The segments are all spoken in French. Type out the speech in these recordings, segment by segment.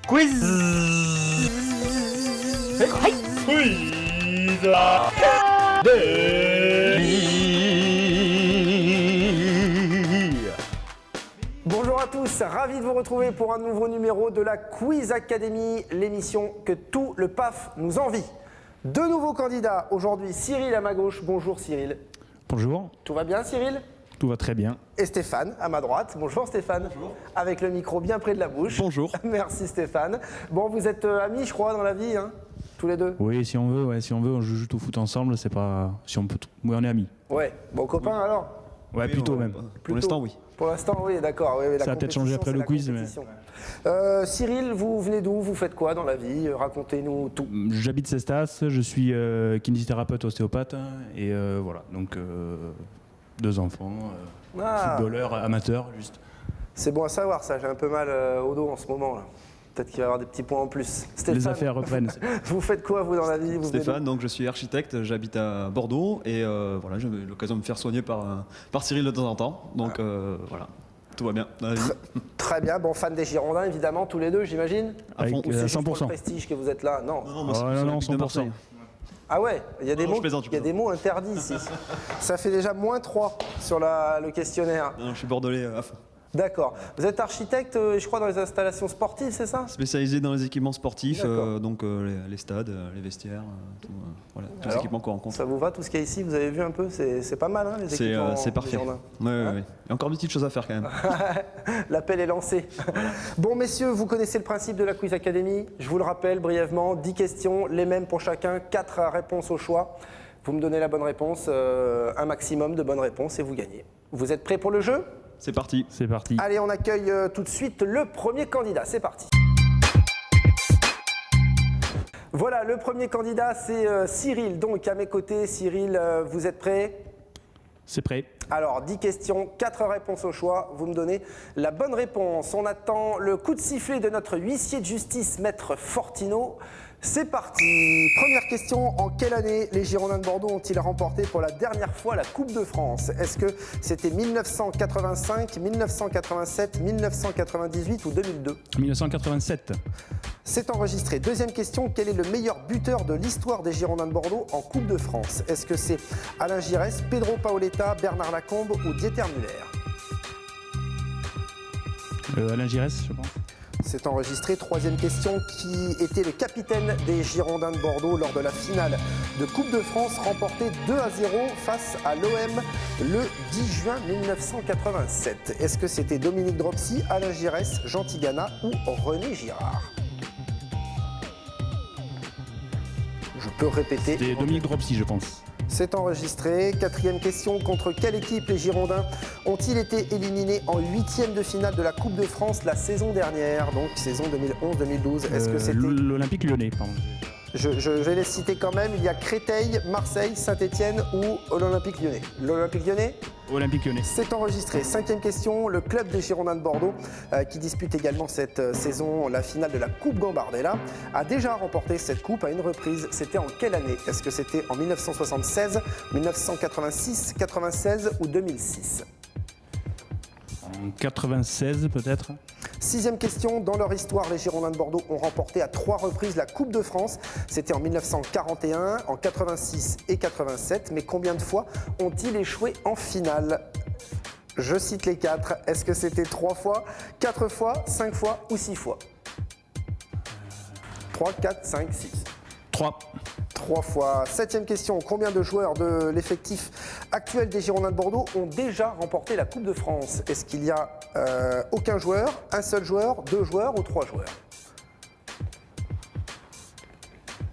Quiz. Bonjour à tous, ravi de vous retrouver pour un nouveau numéro de la Quiz Academy, l'émission que tout le PAF nous envie. Deux nouveaux candidats aujourd'hui, Cyril à ma gauche. Bonjour Cyril. Bonjour. Tout va bien Cyril? Tout va très bien. Et Stéphane à ma droite. Bonjour Stéphane. Bonjour. Avec le micro bien près de la bouche. Bonjour. Merci Stéphane. Bon, vous êtes amis, je crois, dans la vie, hein, tous les deux? Oui, si on veut, on joue juste au foot ensemble, c'est pas... Si on peut... Oui, on est amis. Ouais, bon copain alors? Ouais, oui, plutôt même. Pour l'instant, oui. Pour l'instant, oui, d'accord. Oui, ça a peut-être changé après le quiz, mais... Cyril, vous venez d'où? Vous faites quoi dans la vie? Racontez-nous tout. J'habite Cestas, je suis kinésithérapeute ostéopathe, et voilà, donc 2 enfants, footballeur, amateur, juste. C'est bon à savoir ça, j'ai un peu mal au dos en ce moment là. Peut-être qu'il va y avoir des petits points en plus. Stéphane, les affaires reprennent. Vous faites quoi vous dans la vie? Stéphane, donc je suis architecte, j'habite à Bordeaux et voilà, j'ai eu l'occasion de me faire soigner par Cyril de temps en temps. Donc voilà, tout va bien dans la vie. Très bien, bon fan des Girondins évidemment tous les deux j'imagine. Avec Ou c'est juste 100%. pour le prestige que vous êtes là? Non. Non, 100%. Ah ouais, il y a des mots, je plaisante. mots interdits ici. Ça fait déjà -3 sur le questionnaire. Non, je suis bordelais à fond. D'accord. Vous êtes architecte, je crois, dans les installations sportives, c'est ça? Spécialisé dans les équipements sportifs, donc les stades, les vestiaires, tous les équipements qu'on rencontre. Ça vous va tout ce qu'il y a ici? Vous avez vu un peu? C'est pas mal, hein, les équipements. C'est parfait. Ouais. Il y a encore des petites choses à faire quand même. L'appel est lancé. Bon, messieurs, vous connaissez le principe de la Quiz Academy. Je vous le rappelle brièvement, 10 questions, les mêmes pour chacun, 4 réponses au choix. Vous me donnez la bonne réponse, un maximum de bonnes réponses et vous gagnez. Vous êtes prêts pour le jeu? C'est parti. C'est parti. Allez, on accueille tout de suite le premier candidat. C'est parti. Voilà, le premier candidat, c'est Cyril. Donc, à mes côtés, Cyril, vous êtes prêt? C'est prêt. Alors, 10 questions, 4 réponses au choix. Vous me donnez la bonne réponse. On attend le coup de sifflet de notre huissier de justice, Maître Fortino. C'est parti. Première question, en quelle année les Girondins de Bordeaux ont-ils remporté pour la dernière fois la Coupe de France? Est-ce que c'était 1985, 1987, 1998 ou 2002? 1987. C'est enregistré. Deuxième question, quel est le meilleur buteur de l'histoire des Girondins de Bordeaux en Coupe de France? Est-ce que c'est Alain Giresse, Pedro Paoletta, Bernard Lacombe ou Dieter Müller? Alain Giresse, je pense. C'est enregistré. Troisième question, qui était le capitaine des Girondins de Bordeaux lors de la finale de Coupe de France remportée 2-0 face à l'OM le 10 juin 1987. Est-ce que c'était Dominique Dropsy, Alain Giresse, Jean Tigana ou René Girard? Je peux répéter. C'était Dominique Dropsy, je pense. C'est enregistré. Quatrième question, contre quelle équipe les Girondins ont-ils été éliminés en 8e de finale de la Coupe de France la saison dernière, donc saison 2011-2012? Est-ce que c'était l'Olympique Lyonnais, pardon. Je vais les citer quand même. Il y a Créteil, Marseille, Saint-Étienne ou l'Olympique Lyonnais. L'Olympique Lyonnais? Olympique Lyonnais. C'est enregistré. Cinquième question, le club des Girondins de Bordeaux, qui dispute également cette saison la finale de la Coupe Gambardella, a déjà remporté cette coupe à une reprise. C'était en quelle année? Est-ce que c'était en 1976, 1986, 96 ou 2006? En 96 peut-être. Sixième question, dans leur histoire, les Girondins de Bordeaux ont remporté à 3 reprises la Coupe de France. C'était en 1941, en 86 et 87. Mais combien de fois ont-ils échoué en finale? Je cite les 4. Est-ce que c'était 3 fois, 4 fois, 5 fois ou 6 fois? 3, 4, 5, 6. 3. 3 fois. Septième question, combien de joueurs de l'effectif actuel des Girondins de Bordeaux ont déjà remporté la Coupe de France? Est-ce qu'il y a aucun joueur, un seul joueur, 2 joueurs ou 3 joueurs?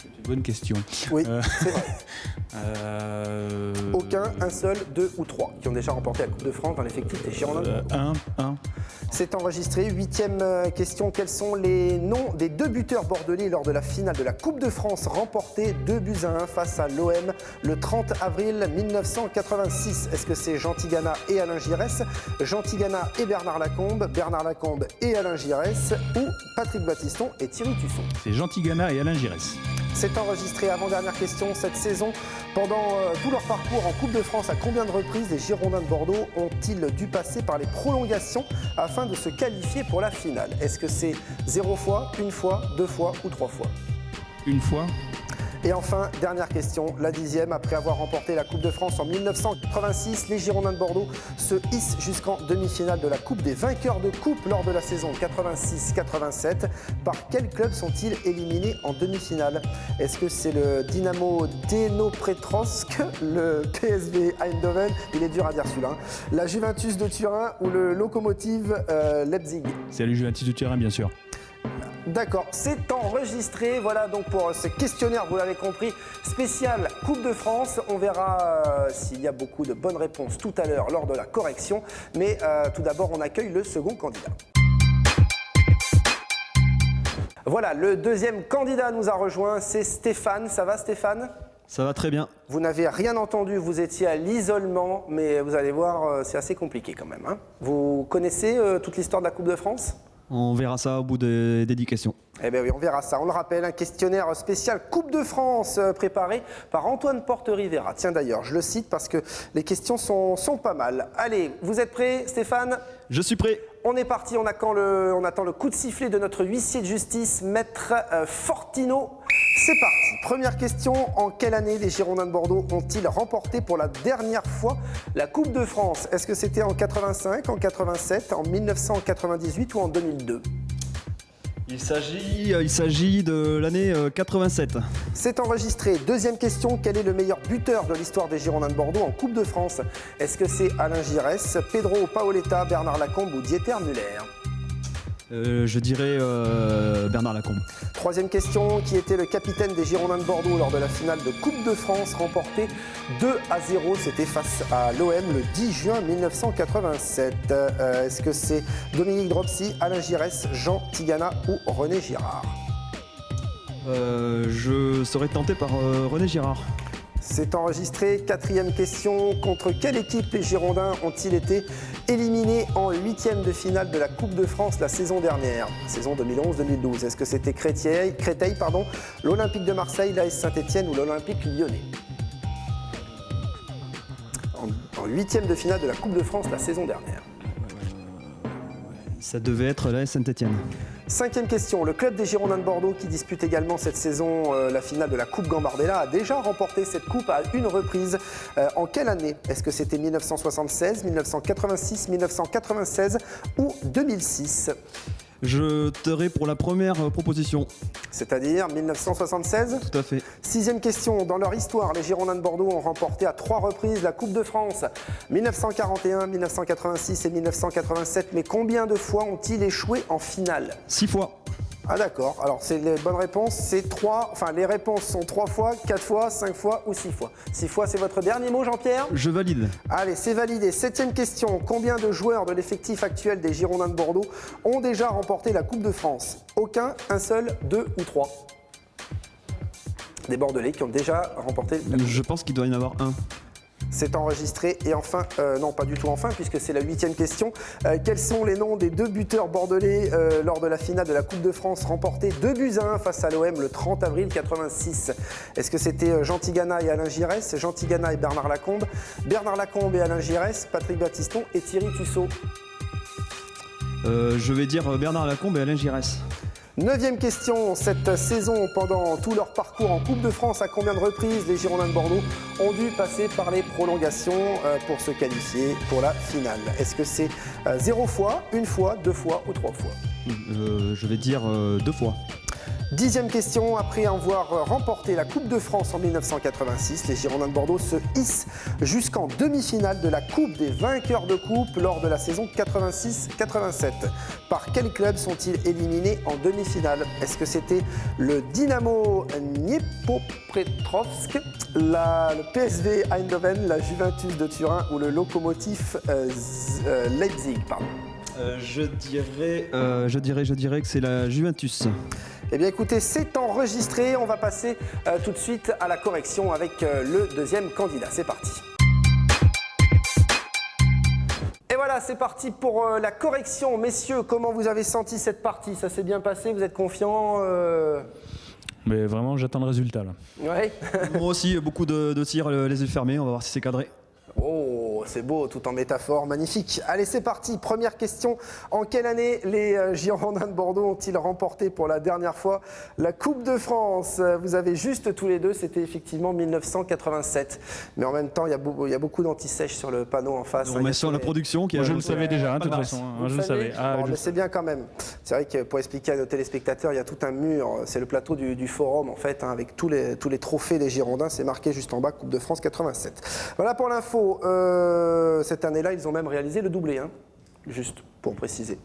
C'est une bonne question. Oui, c'est vrai. Aucun, un seul, 2 ou 3 qui ont déjà remporté la Coupe de France dans l'effectif des Girondins de Bordeaux. 1. C'est enregistré. Huitième question, quels sont les noms des 2 buteurs bordelais lors de la finale de la Coupe de France remportée 2-1 face à l'OM le 30 avril 1986? Est-ce que c'est Jean Tigana et Alain Giresse, Jean Tigana et Bernard Lacombe et Alain Giresse ou Patrick Battiston et Thierry Tusson? C'est Jean Tigana et Alain Giresse. C'est enregistré. Avant-dernière question, cette saison, Pendant tout leur parcours en Coupe de France, à combien de reprises les Girondins de Bordeaux ont-ils dû passer par les prolongations afin de se qualifier pour la finale? Est-ce que c'est 0 fois, 1 fois, 2 fois ou 3 fois? Une fois. Et enfin, dernière question, la 10e. Après avoir remporté la Coupe de France en 1986, les Girondins de Bordeaux se hissent jusqu'en demi-finale de la Coupe des vainqueurs de Coupe lors de la saison 86-87. Par quel club sont-ils éliminés en demi-finale? Est-ce que c'est le Dynamo Dnipropetrovsk, le PSV Eindhoven, il est dur à dire celui-là, hein, la Juventus de Turin ou le Lokomotiv Leipzig? C'est le Juventus de Turin, bien sûr. D'accord, c'est enregistré. Voilà donc pour ce questionnaire, vous l'avez compris, spécial Coupe de France. On verra s'il y a beaucoup de bonnes réponses tout à l'heure lors de la correction. Mais tout d'abord, on accueille le second candidat. Voilà, le deuxième candidat nous a rejoint, c'est Stéphane. Ça va Stéphane? Ça va très bien. Vous n'avez rien entendu, vous étiez à l'isolement, mais vous allez voir, c'est assez compliqué quand même, hein. Vous connaissez toute l'histoire de la Coupe de France? On verra ça au bout des 10 questions. Eh bien oui, on verra ça. On le rappelle, un questionnaire spécial Coupe de France préparé par Antoine Porte-Rivera. Tiens d'ailleurs, je le cite parce que les questions sont pas mal. Allez, vous êtes prêts, Stéphane? Je suis prêt. On est parti, on attend le coup de sifflet de notre huissier de justice, Maître Fortino. C'est parti. Première question, en quelle année les Girondins de Bordeaux ont-ils remporté pour la dernière fois la Coupe de France? Est-ce que c'était en 85, en 87, en 1998 ou en 2002? Il s'agit de l'année 87. C'est enregistré. Deuxième question, quel est le meilleur buteur de l'histoire des Girondins de Bordeaux en Coupe de France? Est-ce que c'est Alain Giresse, Pedro Paoletta, Bernard Lacombe ou Dieter Müller? Je dirais Bernard Lacombe. Troisième question, qui était le capitaine des Girondins de Bordeaux lors de la finale de Coupe de France remportée 2-0, c'était face à l'OM le 10 juin 1987. Est-ce que c'est Dominique Dropsy, Alain Giresse, Jean Tigana ou René Girard? Je serais tenté par René Girard. C'est enregistré. Quatrième question. Contre quelle équipe les Girondins ont-ils été éliminés en 8e de finale de la Coupe de France la saison dernière, saison 2011-2012? Est-ce que c'était Créteil, l'Olympique de Marseille, l'AS Saint-Etienne ou l'Olympique Lyonnais? En 8e de finale de la Coupe de France la saison dernière. Ça devait être l'AS Saint-Etienne. Cinquième question, le club des Girondins de Bordeaux qui dispute également cette saison la finale de la Coupe Gambardella a déjà remporté cette coupe à une reprise. En quelle année? Est-ce que c'était 1976, 1986, 1996 ou 2006? Je terai pour la première proposition. C'est-à-dire 1976? Tout à fait. Sixième question, dans leur histoire, les Girondins de Bordeaux ont remporté à 3 reprises la Coupe de France, 1941, 1986 et 1987. Mais combien de fois ont-ils échoué en finale? 6 fois. Ah d'accord, alors c'est les bonnes réponses, c'est 3, enfin les réponses sont 3 fois, 4 fois, 5 fois ou 6 fois. 6 fois, c'est votre dernier mot, Jean-Pierre? Je valide. Allez, c'est validé. Septième question, combien de joueurs de l'effectif actuel des Girondins de Bordeaux ont déjà remporté la Coupe de France? Aucun, un seul, 2 ou 3? Des Bordelais qui ont déjà remporté la Coupe. Je pense qu'il doit y en avoir un. C'est enregistré. Et enfin, non pas du tout enfin, puisque c'est la 8e question. Quels sont les noms des 2 buteurs bordelais lors de la finale de la Coupe de France remportée 2-1 face à l'OM le 30 avril 86? Est-ce que c'était Jean Tigana et Alain Giresse, Jean Tigana et Bernard Lacombe, Bernard Lacombe et Alain Giresse, Patrick Battiston et Thierry Tussaud? Je vais dire Bernard Lacombe et Alain Giresse. 9e question, cette saison, pendant tout leur parcours en Coupe de France, à combien de reprises les Girondins de Bordeaux ont dû passer par les prolongations pour se qualifier pour la finale? Est-ce que c'est 0 fois, 1 fois, 2 fois ou 3 fois? Je vais dire 2 fois. 10e question, après avoir remporté la Coupe de France en 1986, les Girondins de Bordeaux se hissent jusqu'en demi-finale de la Coupe des vainqueurs de Coupe lors de la saison 86-87. Par quel club sont-ils éliminés en demi-finale? Est-ce que c'était le Dynamo Dnipropetrovsk, le PSV Eindhoven, la Juventus de Turin ou le Lokomotiv Leipzig, pardon? Je dirais que c'est la Juventus. Eh bien écoutez, c'est enregistré. On va passer tout de suite à la correction avec le deuxième candidat. C'est parti. Et voilà, c'est parti pour la correction. Messieurs, comment vous avez senti cette partie? Ça s'est bien passé? Vous êtes confiants? Mais vraiment, j'attends le résultat là. Ouais. Moi aussi, beaucoup de tirs, les yeux fermés. On va voir si c'est cadré. Oh, c'est beau, tout en métaphore, magnifique. Allez, c'est parti. Première question. En quelle année les Girondins de Bordeaux ont-ils remporté pour la dernière fois la Coupe de France? Vous avez juste tous les deux, c'était effectivement 1987. Mais en même temps, il y a beaucoup d'anti-sèche sur le panneau en face. On met sur la production qui Moi, a... je le savais déjà, de toute façon. Vous Je le savez savais. Ah, Bon, je mais sais. c'est bien quand même. C'est vrai que pour expliquer à nos téléspectateurs, il y a tout un mur. C'est le plateau du forum, en fait, avec tous les trophées des Girondins. C'est marqué juste en bas, Coupe de France 87. Voilà pour l'info. Cette année-là, ils ont même réalisé le doublé, hein, juste pour préciser.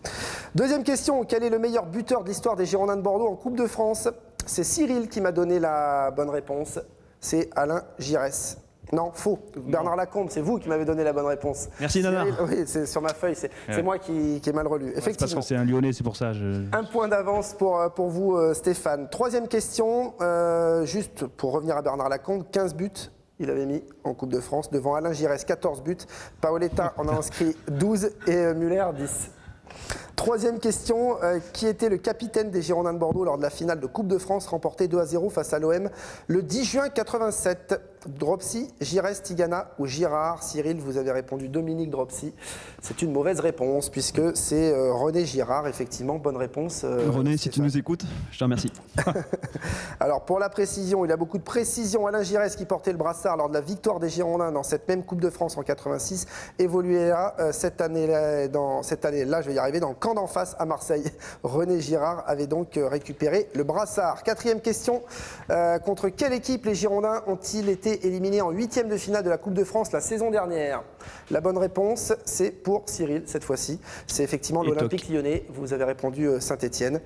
Deuxième question, quel est le meilleur buteur de l'histoire des Girondins de Bordeaux en Coupe de France? C'est Cyril qui m'a donné la bonne réponse. C'est Alain Giresse. Non, faux. Bernard Lacombe, c'est vous qui m'avez donné la bonne réponse. Merci, Nana. Oui, c'est sur ma feuille, c'est moi qui ai mal relu. C'est parce Effectivement. que c'est un Lyonnais, c'est pour ça. Un point d'avance pour vous, Stéphane. Troisième question, juste pour revenir à Bernard Lacombe, 15 buts. Il avait mis en Coupe de France devant Alain Giresse, 14 buts. Paoletta en a inscrit 12 et Muller 10. Troisième question, qui était le capitaine des Girondins de Bordeaux lors de la finale de Coupe de France remportée 2-0 face à l'OM le 10 juin 87? Dropsy, Giresse, Tigana ou Girard? Cyril, vous avez répondu Dominique Dropsy. C'est une mauvaise réponse puisque c'est René Girard, effectivement. Bonne réponse. René, si tu nous écoutes, je te remercie. Alors pour la précision, il a beaucoup de précision. Alain Giresse qui portait le brassard lors de la victoire des Girondins dans cette même Coupe de France en 86, évoluait là cette année-là, je vais y arriver, dans le camp d'en face à Marseille. René Girard avait donc récupéré le brassard. Quatrième question, contre quelle équipe les Girondins ont-ils été éliminés en huitième de finale de la Coupe de France la saison dernière? La bonne réponse, c'est pour Cyril cette fois-ci. C'est effectivement l'Olympique Lyonnais. Vous avez répondu Saint-Étienne.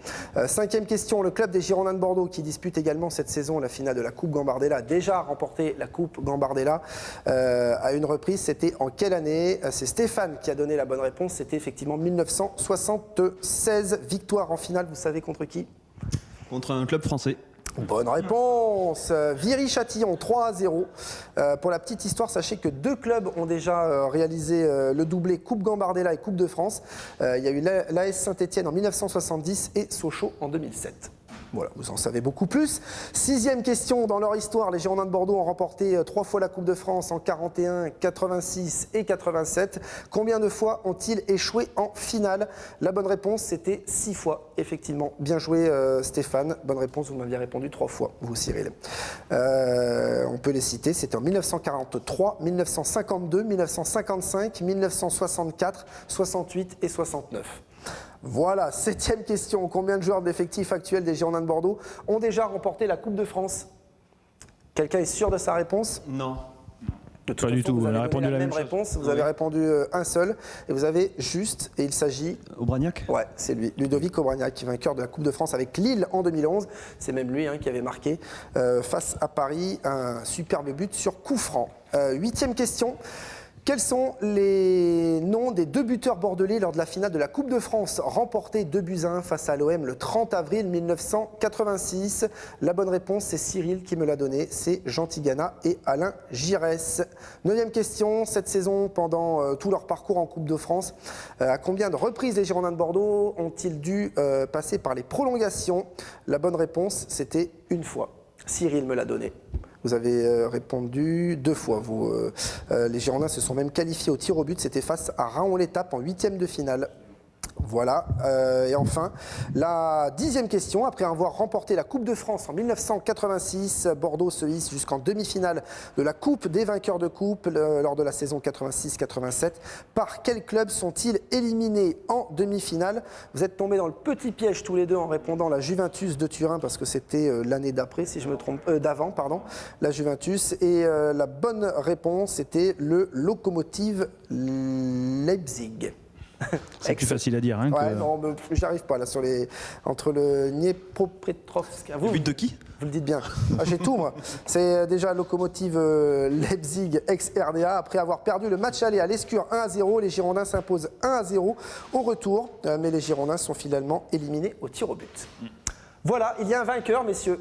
Cinquième question, le club des Girondins de Bordeaux qui dispute également cette saison la finale de la Coupe Gambardella, a déjà remporté la Coupe Gambardella à une reprise. C'était en quelle année? C'est Stéphane qui a donné la bonne réponse. C'était effectivement 1976. Victoire en finale, vous savez contre qui? Contre un club français. Bonne réponse. Viry-Châtillon, 3-0. Pour la petite histoire, sachez que deux clubs ont déjà réalisé le doublé Coupe Gambardella et Coupe de France. Il y a eu l'AS Saint-Étienne en 1970 et Sochaux en 2007. Voilà, vous en savez beaucoup plus. Sixième question, dans leur histoire, les Girondins de Bordeaux ont remporté 3 fois la Coupe de France en 41, 86 et 87. Combien de fois ont-ils échoué en finale? La bonne réponse, c'était 6 fois, effectivement. Bien joué Stéphane, bonne réponse, vous m'aviez répondu 3 fois, vous Cyril. On peut les citer, c'était en 1943, 1952, 1955, 1964, 68 et 69. Voilà, septième question. Combien de joueurs de l'effectif actuel des Girondins de Bordeaux ont déjà remporté la Coupe de France? Quelqu'un est sûr de sa réponse? Non. De toute Pas du façon, tout, vous on avez a répondu donné la même réponse. Vous avez répondu un seul et vous avez juste, et il s'agit... Aubragnac? Ouais, c'est lui, Ludovic Aubragnac, vainqueur de la Coupe de France avec Lille en 2011. C'est même lui qui avait marqué face à Paris un superbe but sur coup franc. Huitième question. Quels sont les noms des deux buteurs bordelais lors de la finale de la Coupe de France remportée 2-1 face à l'OM le 30 avril 1986? La bonne réponse, c'est Cyril qui me l'a donné, c'est Jean Tigana et Alain Giresse. Neuvième question, cette saison, pendant tout leur parcours en Coupe de France, à combien de reprises les Girondins de Bordeaux ont-ils dû passer par les prolongations? La bonne réponse, c'était une fois. Cyril me l'a donné. Vous avez répondu 2 fois. Les Girondins se sont même qualifiés au tir au but. C'était face à Raon-l'Étape en 8e de finale. Voilà. Et enfin, la 10e question. Après avoir remporté la Coupe de France en 1986, Bordeaux se hisse jusqu'en demi-finale de la Coupe des vainqueurs de Coupe lors de la saison 86-87. Par quel club sont-ils éliminés en demi-finale? Vous êtes tombés dans le petit piège tous les deux en répondant la Juventus de Turin parce que c'était l'année d'après, si je me trompe, d'avant, pardon, la Juventus. Et la bonne réponse était le Lokomotiv Leipzig. C'est plus facile à dire. Hein, ouais, que... non, j'arrive pas là sur les entre le Dniepropetrovsk. Le but de qui? Vous le dites bien. Ah, j'ai tout moi. C'est déjà Lokomotiv Leipzig ex-RDA. Après avoir perdu le match aller à l'Escure 1-0, les Girondins s'imposent 1-0 au retour, mais les Girondins sont finalement éliminés au tir au but. Voilà, il y a un vainqueur, messieurs.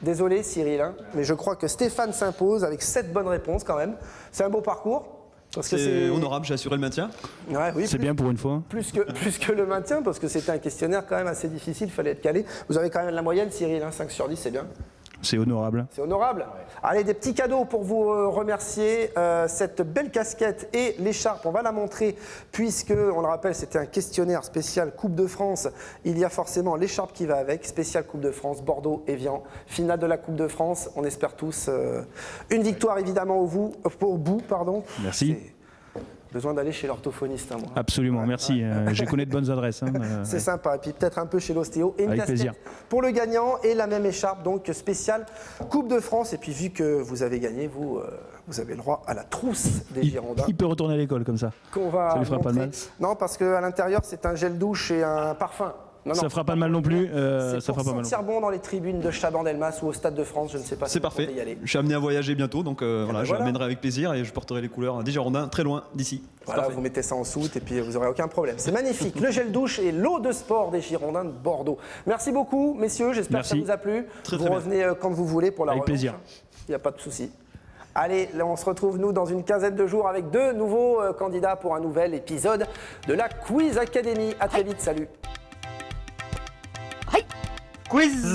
Désolé Cyril, mais je crois que Stéphane s'impose avec 7 bonnes réponses quand même. C'est un beau parcours. C'est honorable, j'ai assuré le maintien. Ouais, oui, c'est bien pour une fois. Plus que le maintien, parce que c'était un questionnaire quand même assez difficile, il fallait être calé. Vous avez quand même la moyenne, Cyril, 5 sur 10, c'est bien. C'est honorable. C'est honorable. Allez, des petits cadeaux pour vous remercier. Cette belle casquette et l'écharpe, on va la montrer puisque, on le rappelle, c'était un questionnaire spécial Coupe de France. Il y a forcément l'écharpe qui va avec, spécial Coupe de France, Bordeaux-Evian, finale de la Coupe de France. On espère tous une victoire évidemment au bout. Merci. Besoin d'aller chez l'orthophoniste, moi. Absolument, merci. Je connais de bonnes adresses. C'est sympa. Et puis peut-être un peu chez l'ostéo. Et une Avec casquette plaisir. pour le gagnant et la même écharpe, donc spéciale Coupe de France. Et puis vu que vous avez gagné, vous avez le droit à la trousse des Girondins. Il peut retourner à l'école comme ça. Qu'on va Ça lui fera pas de montrer. mal. Non, parce qu'à l'intérieur, c'est un gel douche et un parfum. Non, Ça fera pas de mal non plus. C'est Ça pour fera pas mal. sentir bon dans les tribunes de Chaban-Delmas ou au Stade de France, je ne sais pas si C'est vous parfait. comptez y aller. Je suis amené à voyager bientôt, donc voilà, je voilà. l'amènerai avec plaisir et je porterai les couleurs des Girondins très loin d'ici. C'est Voilà, parfait. vous mettez ça en soute et puis vous n'aurez aucun problème. C'est magnifique, le gel douche et l'eau de sport des Girondins de Bordeaux. Merci beaucoup, messieurs, j'espère que ça Merci. vous a plu. Très, vous très bien. revenez quand vous voulez pour la Avec revanche. plaisir. Il n'y a pas de souci. Allez, là, on se retrouve, nous, dans une quinzaine de jours avec 2 nouveaux candidats pour un nouvel épisode de la Quiz Academy. À très vite, salut. Quiz.